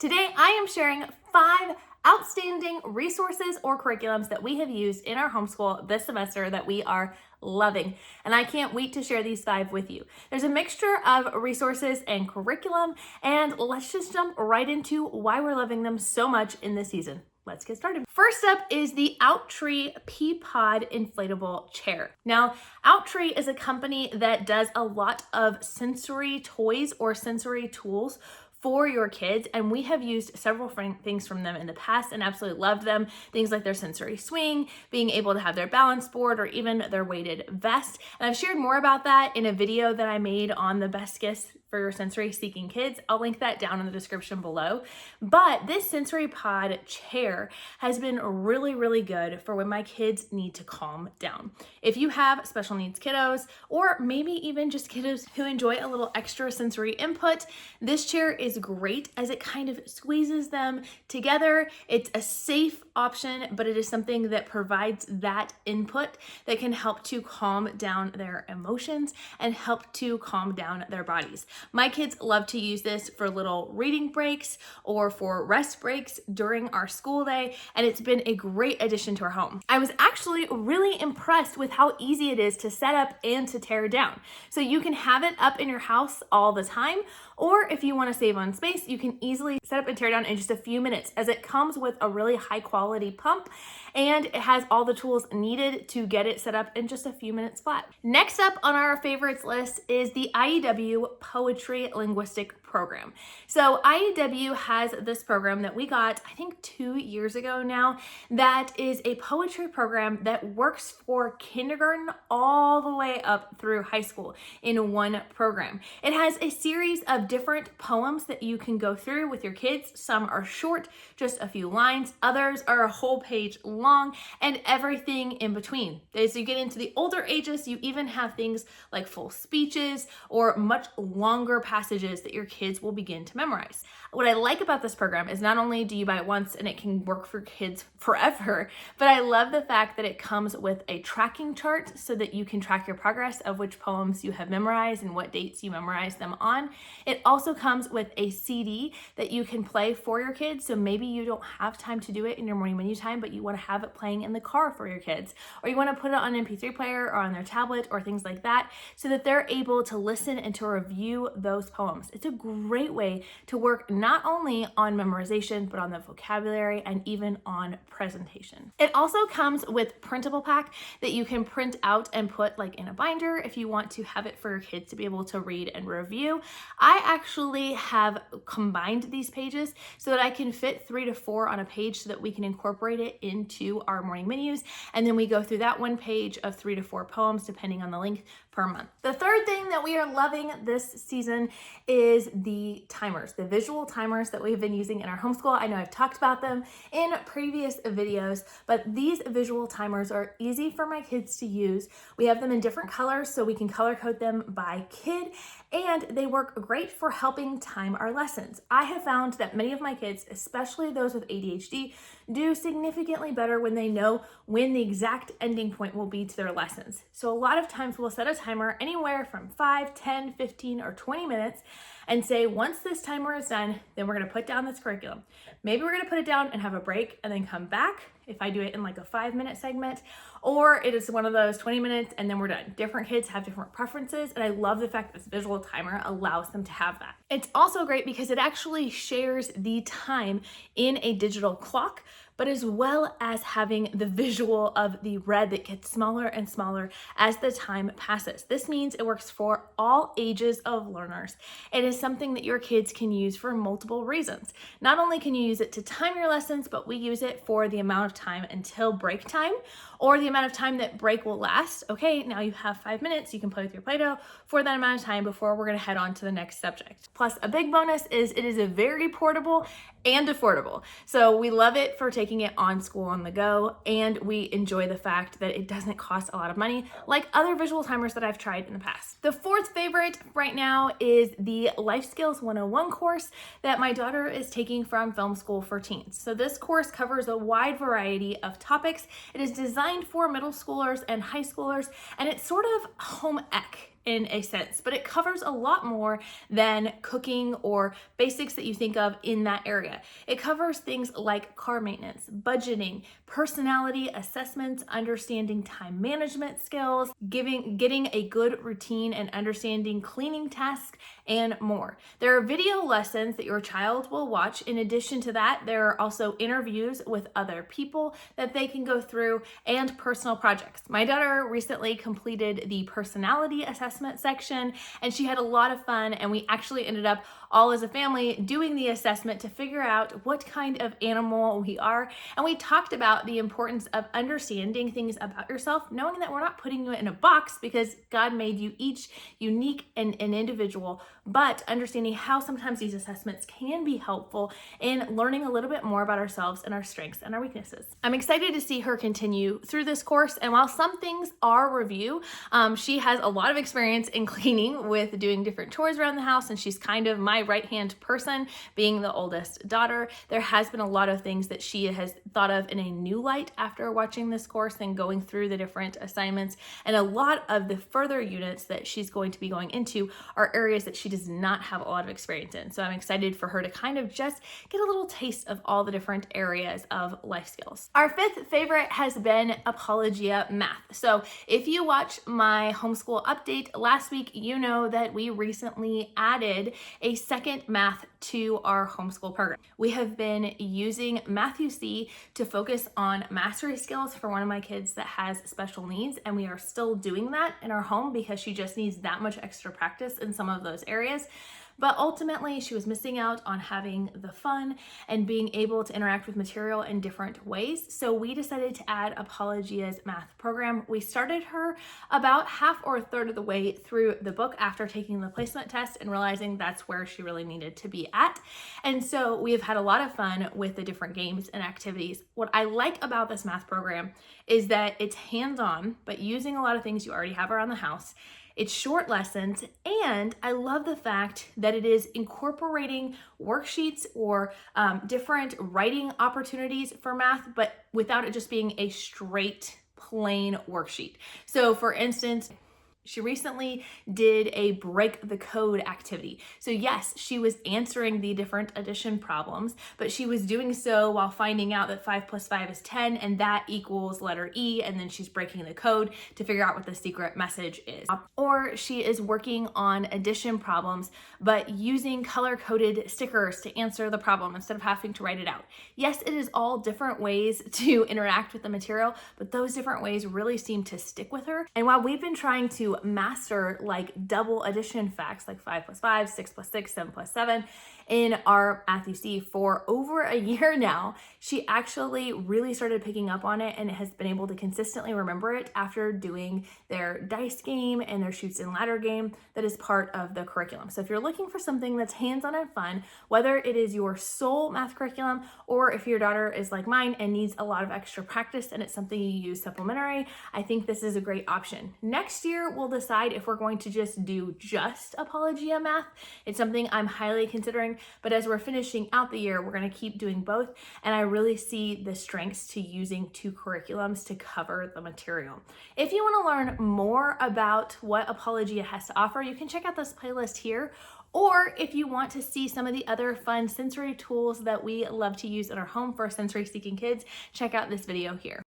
Today, I am sharing 5 outstanding resources or curriculums that we have used in our homeschool this semester that we are loving. And I can't wait to share these 5 with you. There's a mixture of resources and curriculum, and let's just jump right into why we're loving them so much in this season. Let's get started. First up is the Outtree P-Pod inflatable chair. Now, Outtree is a company that does a lot of sensory toys or sensory tools for your kids, and we have used several things from them in the past and absolutely loved them. Things like their sensory swing, being able to have their balance board, or even their weighted vest. And I've shared more about that in a video that I made on the best gifts for your sensory seeking kids. I'll link that down in the description below. But this sensory pod chair has been really, really good for when my kids need to calm down. If you have special needs kiddos, or maybe even just kiddos who enjoy a little extra sensory input, this chair is great as it kind of squeezes them together. It's a safe option, but it is something that provides that input that can help to calm down their emotions and help to calm down their bodies. My kids love to use this for little reading breaks or for rest breaks during our school day, and it's been a great addition to our home. I was actually really impressed with how easy it is to set up and to tear down. So you can have it up in your house all the time, or if you want to save on space, you can easily set up and tear down in just a few minutes, as it comes with a really high quality pump and it has all the tools needed to get it set up in just a few minutes flat. Next up on our favorites list is the IEW Poetry Linguistic Program. So IEW has this program that we got, I think 2 years ago now, that is a poetry program that works for kindergarten all the way up through high school in one program. It has a series of different poems that you can go through with your kids. Some are short, just a few lines. Others are a whole page long, and everything in between. As you get into the older ages, you even have things like full speeches or much longer passages that your kids will begin to memorize. What I like about this program is not only do you buy it once and it can work for kids forever, but I love the fact that it comes with a tracking chart so that you can track your progress of which poems you have memorized and what dates you memorized them on. It also comes with a CD that you can play for your kids. So maybe you don't have time to do it in your morning menu time, but you want to have it playing in the car for your kids, or you want to put it on an MP3 player or on their tablet or things like that, so that they're able to listen and to review those poems. It's a great way to work not only on memorization, but on the vocabulary and even on presentation. It also comes with printable pack that you can print out and put like in a binder if you want to have it for your kids to be able to read and review. I actually have combined these pages so that I can fit 3 to 4 on a page so that we can incorporate it into our morning menus. And then we go through that one page of 3 to 4 poems, depending on the length per month. The third thing that we are loving this season is the timers, the visual timers that we've been using in our homeschool. I know I've talked about them in previous videos, but these visual timers are easy for my kids to use. We have them in different colors so we can color code them by kid, and they work great for helping time our lessons. I have found that many of my kids, especially those with ADHD, do significantly better when they know when the exact ending point will be to their lessons. So a lot of times we'll set a timer anywhere from 5, 10, 15, or 20 minutes and say, once this timer is done, then we're gonna put down this curriculum. Maybe we're gonna put it down and have a break and then come back if I do it in like a 5-minute segment, or it is one of those 20 minutes and then we're done. Different kids have different preferences, and I love the fact that this visual timer allows them to have that. It's also great because it actually shares the time in a digital clock, but as well as having the visual of the red that gets smaller and smaller as the time passes. This means it works for all ages of learners. It is something that your kids can use for multiple reasons. Not only can you use it to time your lessons, but we use it for the amount of time until break time, or the amount of time that break will last. Okay, now you have 5 minutes, you can play with your Play-Doh for that amount of time before we're gonna head on to the next subject. Plus, a big bonus is it is a very portable and affordable. So we love it for taking it on school on the go, and we enjoy the fact that it doesn't cost a lot of money like other visual timers that I've tried in the past. The fourth favorite right now is the Life Skills 101 course that my daughter is taking from Film School for Teens. So this course covers a wide variety of topics. It is designed for middle schoolers and high schoolers, and it's sort of home ec in a sense, but it covers a lot more than cooking or basics that you think of in that area. It covers things like car maintenance, budgeting, personality assessments, understanding time management skills, getting a good routine and understanding cleaning tasks, and more. There are video lessons that your child will watch. In addition to that, there are also interviews with other people that they can go through and personal projects. My daughter recently completed the personality assessment section and she had a lot of fun, and we actually ended up all as a family doing the assessment to figure out what kind of animal we are. And we talked about the importance of understanding things about yourself, knowing that we're not putting you in a box because God made you each unique and individual, but understanding how sometimes these assessments can be helpful in learning a little bit more about ourselves and our strengths and our weaknesses. I'm excited to see her continue through this course, and while some things are review, she has a lot of experience in cleaning with doing different chores around the house, and she's kind of my right-hand person, being the oldest daughter. There has been a lot of things that she has thought of in a new light after watching this course and going through the different assignments, and a lot of the further units that she's going to be going into are areas that she does not have a lot of experience in. So I'm excited for her to kind of just get a little taste of all the different areas of life skills. Our fifth favorite has been Apologia Math. So if you watch my homeschool update last week, you know that we recently added a second math to our homeschool program. We have been using Matthew C to focus on mastery skills for one of my kids that has special needs, and we are still doing that in our home because she just needs that much extra practice in some of those areas. But ultimately, she was missing out on having the fun and being able to interact with material in different ways. So we decided to add Apologia's math program. We started her about half or a third of the way through the book after taking the placement test and realizing that's where she really needed to be at. And so we have had a lot of fun with the different games and activities. What I like about this math program is that it's hands-on, but using a lot of things you already have around the house. It's short lessons, and I love the fact that it is incorporating worksheets or different writing opportunities for math, but without it just being a straight plain worksheet. So for instance, she recently did a break the code activity. So yes, she was answering the different addition problems, but she was doing so while finding out that 5 + 5 is 10, and that equals letter E, and then she's breaking the code to figure out what the secret message is. Or she is working on addition problems, but using color-coded stickers to answer the problem instead of having to write it out. Yes, it is all different ways to interact with the material, but those different ways really seem to stick with her. And while we've been trying to master like double addition facts like 5 + 5, 6 + 6, 7 + 7 in our Matthew C for over a year now, she actually really started picking up on it and has been able to consistently remember it after doing their dice game and their chutes and ladder game that is part of the curriculum. So if you're looking for something that's hands-on and fun, whether it is your sole math curriculum or if your daughter is like mine and needs a lot of extra practice and it's something you use supplementary, I think this is a great option. Next year, we'll decide if we're going to just do just Apologia Math. It's something I'm highly considering, but as we're finishing out the year, we're going to keep doing both, and I really see the strengths to using two curriculums to cover the material. If you want to learn more about what Apologia has to offer, you can check out this playlist here, or if you want to see some of the other fun sensory tools that we love to use in our home for sensory seeking kids, check out this video here.